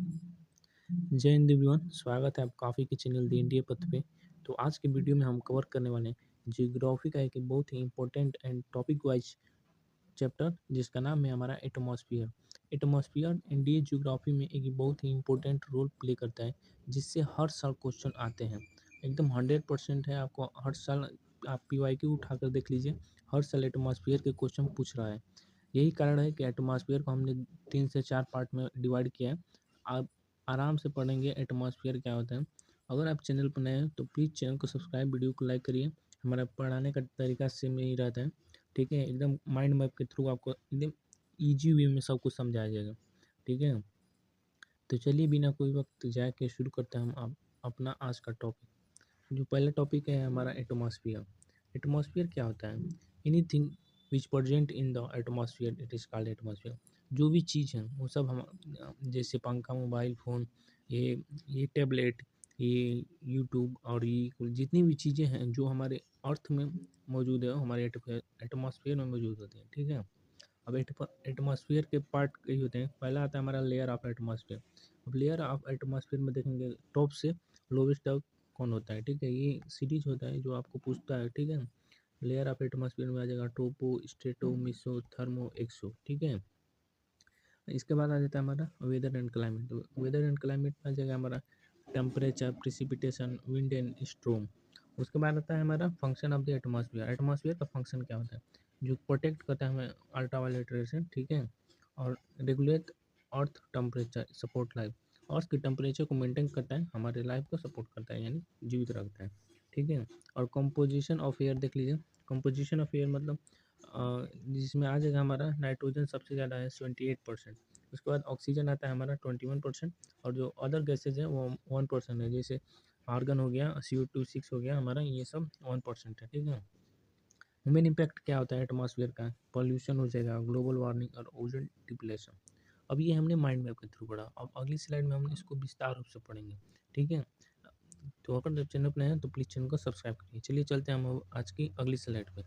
जय हिंद एवरीवन, स्वागत है आपका काफ़ी के चैनल द इंडिया पथ पे। तो आज के वीडियो में हम कवर करने वाले हैं जियोग्राफी का एक बहुत ही important and topic wise chapter, जिसका नाम है हमारा एटमॉस्फेयर। एटमॉस्फेयर इंडियन जियोग्राफी में एक बहुत ही इंपॉर्टेंट रोल प्ले करता है, जिससे हर साल क्वेश्चन आते हैं। एकदम 100% है, आपको हर साल आप PYQ उठाकर देख लीजिए, हर साल एटमॉस्फेयर के क्वेश्चन पूछ रहा है। यही कारण है कि एटमॉस्फेयर को हमने 3 से 4 पार्ट में डिवाइड किया है। आप आराम से पढ़ेंगे एटमॉस्फेयर क्या होता है। अगर आप चैनल पर नए हैं तो प्लीज़ चैनल को सब्सक्राइब, वीडियो को लाइक करिए। हमारा पढ़ाने का तरीका सेम ही रहता है, ठीक है। एकदम माइंड मैप के थ्रू आपको एकदम ईजी वे में सब कुछ समझाया जाएगा, ठीक है। तो चलिए बिना कोई वक्त जाए के शुरू करते हैं हम अपना आज का टॉपिक। जो पहला टॉपिक है हमारा एटमॉस्फेयर। एटमॉस्फेयर क्या होता है? Anything which present in the atmosphere it is called atmosphere. जो भी चीज़ है वो सब हम, जैसे पंखा, मोबाइल फ़ोन, ये टैबलेट, ये यूट्यूब और ये जितनी भी चीज़ें हैं जो हमारे अर्थ में मौजूद है, वो हमारे एटमॉस्फेयर में मौजूद होती हैं, ठीक है। अब एटमॉस्फेयर के पार्ट कई होते हैं। पहला आता है हमारा लेयर ऑफ एटमॉस्फेयर। अब लेयर ऑफ एटमॉस्फेयर में देखेंगे टॉप से लोवेस्ट तक कौन होता है, ठीक है। ये सीरीज होता है जो आपको पूछता है, ठीक है। लेयर ऑफ एटमॉस्फेयर में आ जाएगा टोपो, स्ट्रेटो, मिसो, थर्मो, एक्सो, ठीक है। इसके बाद आ जाता है हमारा वेदर एंड क्लाइमेट। तो वेदर एंड क्लाइमेट में आ जाएगा हमारा टेम्परेचर, प्रिसिपिटेशन, विंड एंड स्ट्रोम। उसके बाद आता है हमारा function of the atmosphere. Atmosphere का फंक्शन क्या होता है? जो प्रोटेक्ट करता है हमें अल्ट्रावायलेट रेज से, ठीक है। और regulate earth temperature, support life. Earth के टेम्परेचर को मेंटेन करता है, हमारे लाइफ को सपोर्ट करता है, यानी जीवित रखता है, ठीक है। और कंपोजिशन ऑफ एयर देख लीजिए। कंपोजिशन ऑफ एयर मतलब जिसमें आ जाएगा हमारा नाइट्रोजन सबसे ज़्यादा है 78%। उसके बाद ऑक्सीजन आता है हमारा 21%। और जो अदर गैसेज हैं वो 1% है, जैसे आर्गन हो गया, CO2 6 हो गया हमारा, ये सब 1% है, ठीक है। ह्यूमन इम्पैक्ट क्या होता है एटमॉस्फेयर का? पॉल्यूशन हो जाएगा, ग्लोबल वार्मिंग और ओजोन डिप्लेशन। अब ये हमने माइंड मैप के थ्रू पढ़ा। अब अगली स्लाइड में हम इसको विस्तार रूप से पढ़ेंगे, ठीक है। तो अगर चैनल पर नए हैं तो प्लीज़ चैनल को सब्सक्राइब करिए। चलिए चलते हैं हम आज की अगली स्लाइड पे।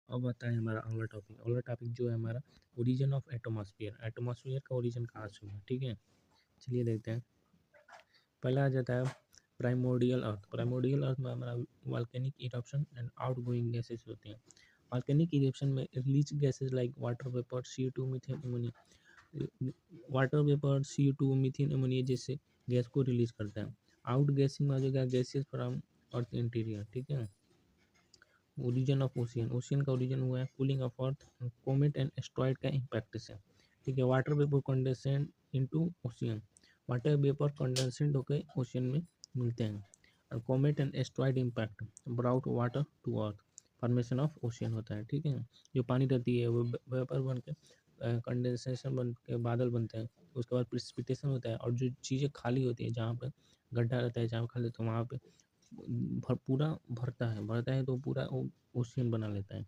अब आता है हमारा अगला टॉपिक। अगला टॉपिक जो है हमारा ओरिजिन ऑफ एटमॉस्फेयर। एटमॉस्फेयर का ओरिजिन कहाँ से हुआ, ठीक है। चलिए देखते हैं। पहला आ जाता है प्राइमोर्डियल अर्थ। प्राइमोर्डियल अर्थ में हमारा volcanic eruption and outgoing gases होते हैं। वॉल्केनिक इरप्शन में release gases like water vapour, CO2, methane, ammonia. Water vapour, CO2, methane, ammonia जैसे गैस को रिलीज करता है। आउट गैसिंग में आ जाएगा गैसेस फ्रॉम अर्थ इंटीरियर, ठीक है। Origin of ocean. ओशियन का ओरिजिन हुआ है cooling of earth, comet and asteroid का इम्पैक्ट से, ठीक है। Water vapour condensate into ocean. Water vapour condensate होकर ओशियन में मिलते हैं। और comet and asteroid impact brought water to earth, formation of ocean होता है, ठीक है। जो पानी रहती है वो वेपर बन के कंडेंसेशन बन के बादल बनते हैं। उसके बाद प्रिसिपिटेशन होता है, और जो चीज़ें खाली होती है, जहाँ पे गड्ढा रहता है, जहाँ खाली, तो वहाँ पे पूरा भरता है तो पूरा ओशियन बना लेता है।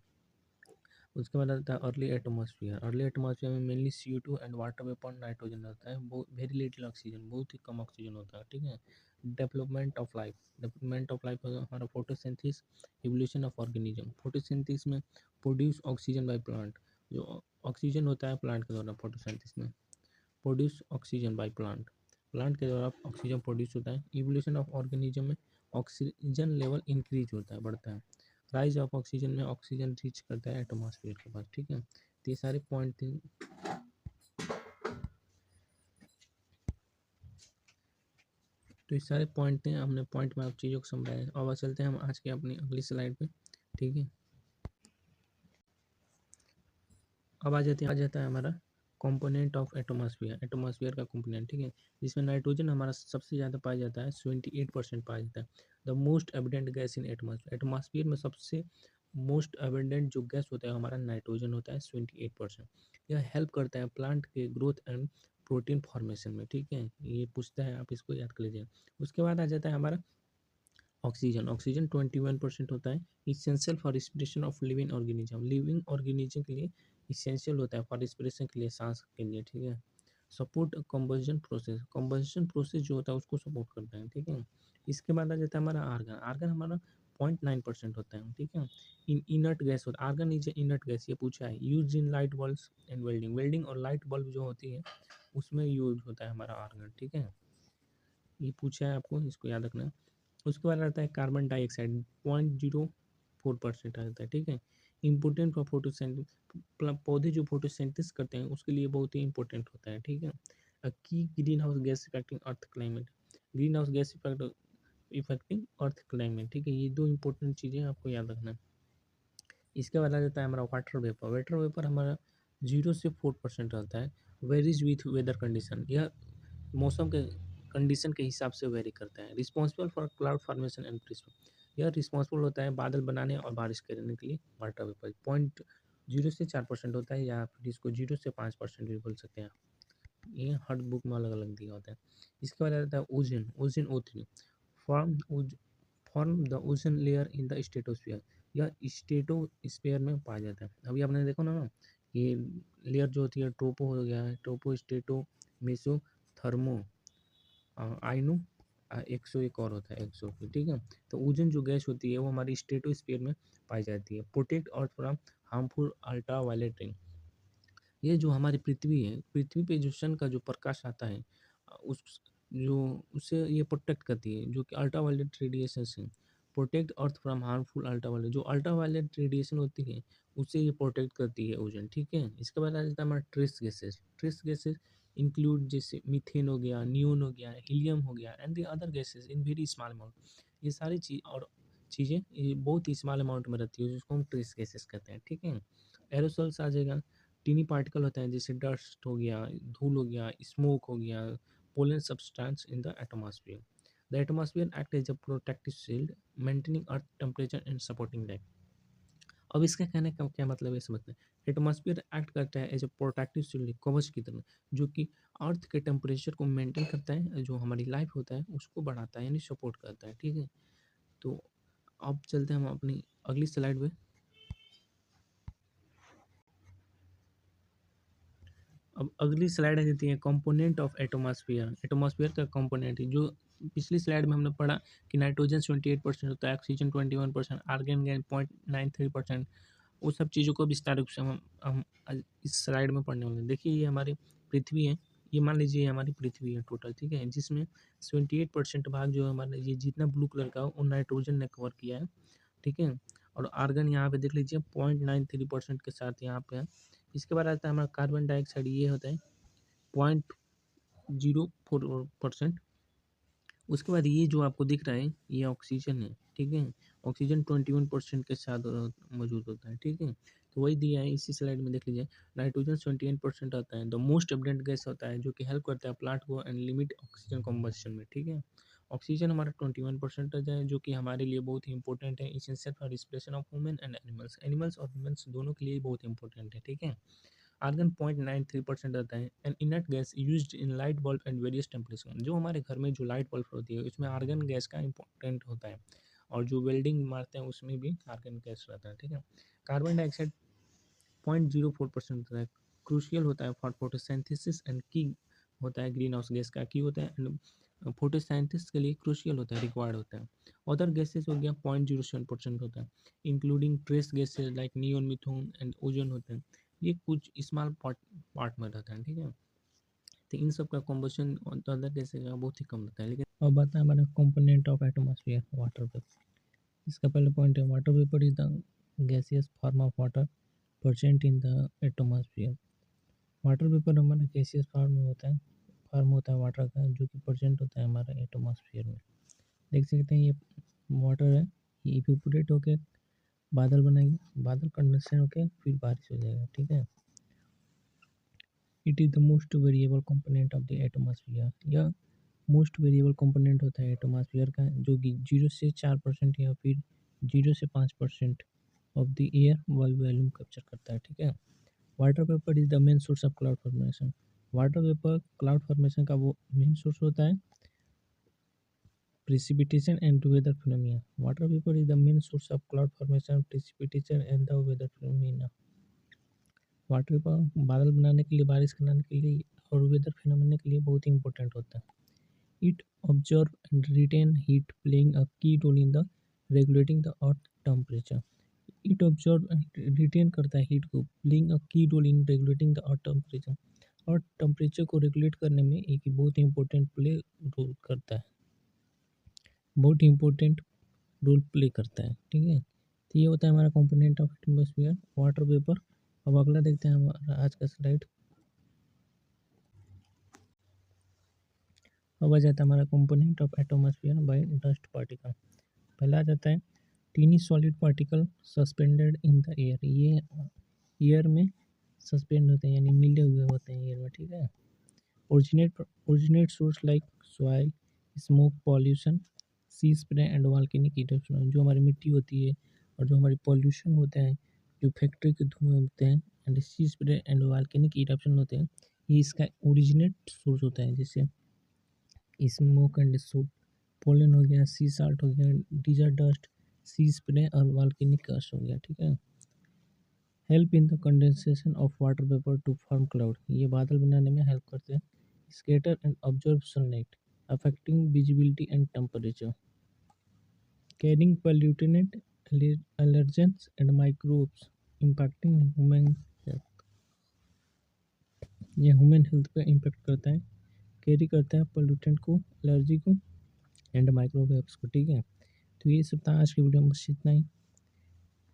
उसके बाद आता है अर्ली एटमॉस्फेयर। अर्ली एटमॉस्फेयर में mainly CO2 and water vapour, nitrogen रहता है, बहुत वेरी लिटिल ऑक्सीजन, बहुत ही कम ऑक्सीजन होता है, ठीक है। Development of life. Development of life हमारा photosynthesis, evolution of organism. Photosynthesis में प्रोड्यूस ऑक्सीजन बाय प्लांट। जो ऑक्सीजन होता है प्लांट के द्वारा, फोटोसिंथेसिस में produce oxygen by plant. Plant के द्वारा ऑक्सीजन प्रोड्यूस होता है। इवोल्यूशन ऑफ ऑर्गेनिज्म में ऑक्सीजन लेवल इंक्रीज होता है, बढ़ता है। राइज ऑफ ऑक्सीजन में ऑक्सीजन रीच करता है एटमॉस्फेयर के पास, ठीक है। तो ये सारे पॉइंट थे। तो ये सारे पॉइंट थे, हमने पॉइंट में आप चीज़ों को समझाया। अब चलते हैं हम आज के अपनी अगली स्लाइड पे, ठीक है। अब आ जाता है हमारा कंपोनेंट ऑफ एटमॉस्फेयर। एटमॉस्फेयर का कंपोनेंट, ठीक है। जिसमें नाइट्रोजन हमारा सबसे ज़्यादा पाया जाता है, 78% पाया जाता है। The most abundant gas in atmosphere. Atmosphere में सबसे मोस्ट एबिडेंट जो गैस होता है हमारा नाइट्रोजन होता है, 78%। यह हेल्प करता है प्लांट के ग्रोथ एंड प्रोटीन फॉर्मेशन में, ठीक है। ये पूछता है, आप इसको याद कर लीजिए। उसके बाद आ जाता है हमारा ऑक्सीजन। ऑक्सीजन 21% होता है, essential for respiration of living organism. Living organism के लिए इसेंशियल होता है, फॉर रिस्पिरेशन के लिए, सांस के लिए, ठीक है। Support combustion process. Combustion process जो होता है उसको सपोर्ट करता है, ठीक है। इसके बाद आ जाता है हमारा आर्गन। आर्गन हमारा 0.9% होता है, ठीक है। इन इनर्ट गैस होता है, आर्गन इज इनर्ट गैस, ये पूछा है। Use in light bulbs and welding, welding और लाइट बल्ब जो होती है उसमें यूज होता है हमारा आर्गन, ठीक है। ये पूछा है आपको, इसको याद रखना है। उसके बाद आता है कार्बन डाइऑक्साइड, 0.04% आता है, ठीक है। इम्पोर्टेंट फॉर फोटोसिंथेसिस, पौधे जो फोटोसिंथेसिस करते हैं उसके लिए बहुत ही इंपॉर्टेंट होता है, ठीक है। की greenhouse gas affecting earth climate, greenhouse gas affecting earth climate, ठीक है। ये दो इंपॉर्टेंट चीज़ें आपको याद रखना है। इसके बाद आ जाता है हमारा वाटर वेपर, वाटर वेपर हमारा 0 से 4% रहता है। वेरीज विथ वेदर कंडीशन, यह मौसम के कंडीशन के हिसाब से वेरी करता है। Responsible for cloud formation and precip, यह रिस्पॉन्सिबल होता है बादल बनाने और बारिश करने के लिए। वाटर वेपर 0.0 से 4% होता है, या फिर इसको 0 से 5% भी बोल सकते हैं। ये हर बुक में अलग अलग दिया होता है। इसके बाद आता है ओजन, ओजन O3 form form the ozone layer in the stratosphere, यह स्ट्रेटोस्फीयर में पाया जाता है। अभी आपने देखो ना, ये लेयर जो होती है ट्रोपो हो गया है, ट्रोपो, स्ट्रेटो, मेसो, थर्मो, आइनो, एक और होता है एक्सो, ठीक है। तो ओजोन जो गैस होती है वो हमारी स्ट्रेटोस्फीयर में पाई जाती है। Protect earth from harmful ultraviolet rain, ये जो हमारी पृथ्वी है, पृथ्वी पे जो सन का जो प्रकाश आता है उस जो उससे ये प्रोटेक्ट करती है, जो कि अल्ट्रा वायलेट रेडिएशन से। Protect earth from harmful ultraviolet, जो अल्ट्रा वायलेट रेडिएशन होती है उससे ये प्रोटेक्ट करती है ओजोन, ठीक है। इसके बाद आ जाता है हमारा trace gases, trace gases include जैसे मीथेन हो गया, नियोन हो गया, हीलियम हो गया and the other gases in very small amount, ये सारी चीज़ें ये बहुत ही स्मॉल अमाउंट में रहती है, जिसको हम ट्रेस गैसेस कहते हैं, ठीक है। एरोसोल्स आ जाएगा, टीनी पार्टिकल होते हैं जैसे डस्ट हो गया, धूल हो गया, स्मोक हो गया, pollen substance in the atmosphere. The atmosphere act as a protective shield, maintaining earth temperature and supporting life. अब इसका कहने का क्या मतलब है समझते हैं। एटमॉस्फेयर एक्ट करता है एज अ प्रोटेक्टिव शील्ड, कवच की तरह, जो कि अर्थ के टेम्परेचर को मेंटेन करता है, जो हमारी लाइफ होता है उसको बढ़ाता है, यानी सपोर्ट करता है, ठीक है। तो अब चलते हैं हम अपनी अगली स्लाइड में। अब अगली स्लाइड आ जाती है कंपोनेंट ऑफ एटमॉस्फेयर, एटमॉस्फेयर का कंपोनेंट है जो पिछली स्लाइड में हमने पढ़ा कि नाइट्रोजन 28% होता है, ऑक्सीजन 21%, आर्गन गैस 0.93%। वो सब चीज़ों को विस्तार रूप से हम आज इस स्लाइड में पढ़ने वाले हैं। देखिए ये हमारी पृथ्वी है, ये मान लीजिए ये हमारी पृथ्वी है टोटल, ठीक है, जिसमें 78% भाग जो है हमारे, ये जितना ब्लू कलर का हो वो नाइट्रोजन ने कवर किया है, ठीक है। और आर्गन यहाँ पे देख लीजिए 0.93% के साथ यहाँ पे है। इसके बाद आता है हमारा कार्बन डाइऑक्साइड, ये होता है 0.04%। उसके बाद ये जो आपको दिख रहा है ये ऑक्सीजन है, ठीक है। ऑक्सीजन 21% के साथ मौजूद होता है, ठीक है। तो वही दिया है इसी स्लाइड में, देख लीजिए। नाइट्रोजन 28% आता है, द मोस्ट एबडेंट गैस होता है, जो कि हेल्प करता है प्लांट को एंड लिमिट ऑक्सीजन कॉम्बस्शन में, ठीक है। ऑक्सीजन हमारा 21% आता है, जो कि हमारे लिए बहुत ही इंपॉर्टेंट है, essential for respiration of human and animals, animals और ह्यूमन्स दोनों के लिए बहुत इंपॉर्टेंट है, ठीक है। आर्गन 0.93% आता है, and inert gas used in light bulb and various temperature, जो हमारे घर में जो लाइट बल्ब होती है उसमें आर्गन गैस का इंपॉर्टेंट होता है, और जो वेल्डिंग मारते हैं उसमें भी आर्गन गैस रहता है, ठीक है। कार्बन डाइऑक्साइड 0.04% होता है, क्रूशियल होता है फॉर फोटोसिंथेसिस एंड की होता है ग्रीन हाउस गैस का की होता है, एंड फोटोसिंथेसिस के लिए क्रूशियल होता है, रिक्वायर्ड होता है। अदर गैसेस हो गया 0.07% होता है, including trace gases like neon, methane and ozone होते हैं, ये कुछ स्मॉल पार्ट में रहता है, ठीक है। तो इन सब का कॉम्बशन अदर गैसेज का बहुत ही कम रहता है, लेकिन अब आता है हमारा component of atmosphere, water vapour. इसका पहले पॉइंट है, water vapour is the gaseous form of water present in the atmosphere. Water vapour हमारा गैसियस फॉर्म होता है वाटर का, जो कि प्रेजेंट होता है हमारा एटमॉस्फेयर में। देख सकते हैं ये वाटर है, ये इवेपोरेट होके बादल बनाएगा, बादल कंडेंसेशन होके फिर बारिश हो जाएगा, ठीक है। It is the most variable component of the atmosphere, यह मोस्ट वेरिएबल कंपोनेंट होता है एटमॉस्फेयर का, जो कि 0 से 4% या फिर 0 से 5% of the air volume capture करता है, ठीक है। Water vapour is the main source of cloud formation, water vapour cloud formation का वो मेन सोर्स होता है। Precipitation and weather phenomena, water vapour is the main source of cloud formation, precipitation and the weather phenomena. Water vapour बादल बनाने के लिए, बारिश कराने के लिए और वेदर फिनोमिना के लिए बहुत ही इंपॉर्टेंट होता है। It observe and retain heat, playing a key role in the regulating the earth temperature. It observe and retain करता है हीट को, playing a key role in regulating the earth temperature. और टेम्परेचर को regulate करने में एक बहुत important role करता है, बहुत इंपॉर्टेंट रोल प्ले करता है। ठीक है, तो ये होता है हमारा component of atmosphere, water vapour. अब अगला देखते हैं हमारा आज का स्लाइड। अब आ जाता है हमारा component of atmosphere by dust particle. पहला आ जाता है tiny solid particle suspended in the air. ये एयर में सस्पेंड होते हैं, यानी मिले हुए होते हैं एयर में। ठीक है, originate source like soil, smoke, pollution, sea spray and volcanic eruption. जो हमारी मिट्टी होती है और जो हमारी पॉल्यूशन होता है, जो फैक्ट्री के धुएं होते हैं, and sea spray and volcanic eruption होते हैं, ये इसका ओरिजिनेट सोर्स होता है। जैसे स्मोक एंड सूट, पोलन हो गया, सी साल्ट हो गया, डीजर डस्ट, सी स्प्रे और वॉल्केनिक गैस हो गया। ठीक है, help in the condensation of water vapour to form cloud. ये बादल बनाने में हेल्प करते हैं। Scatter and observe sunlight, affecting visibility and temperature. Carrying pollutant, allergens and microbes, impacting human health. ये ह्यूमन हेल्थ पे इम्पेक्ट करता है, कैरी करता है पोल्यूटेंट को, एलर्जी को एंड माइक्रोवेव्स को। ठीक है, तो ये सब था आज की वीडियो में, बस इतना ही।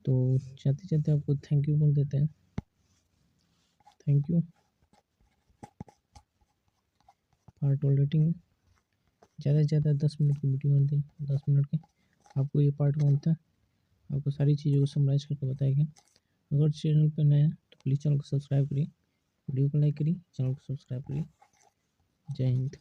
तो जाते जाते आपको थैंक यू बोल देते हैं। Thank you for tolerating. ज़्यादा से ज़्यादा 10 मिनट की वीडियो होती है, 10 मिनट की। आपको ये पार्ट कौन था, आपको सारी चीज़ों को समराइज़ करके बताया गया। अगर चैनल पर नया है तो प्लीज़ चैनल को सब्सक्राइब करिए, वीडियो को लाइक करिए, चैनल को सब्सक्राइब करिए। जय हिंद।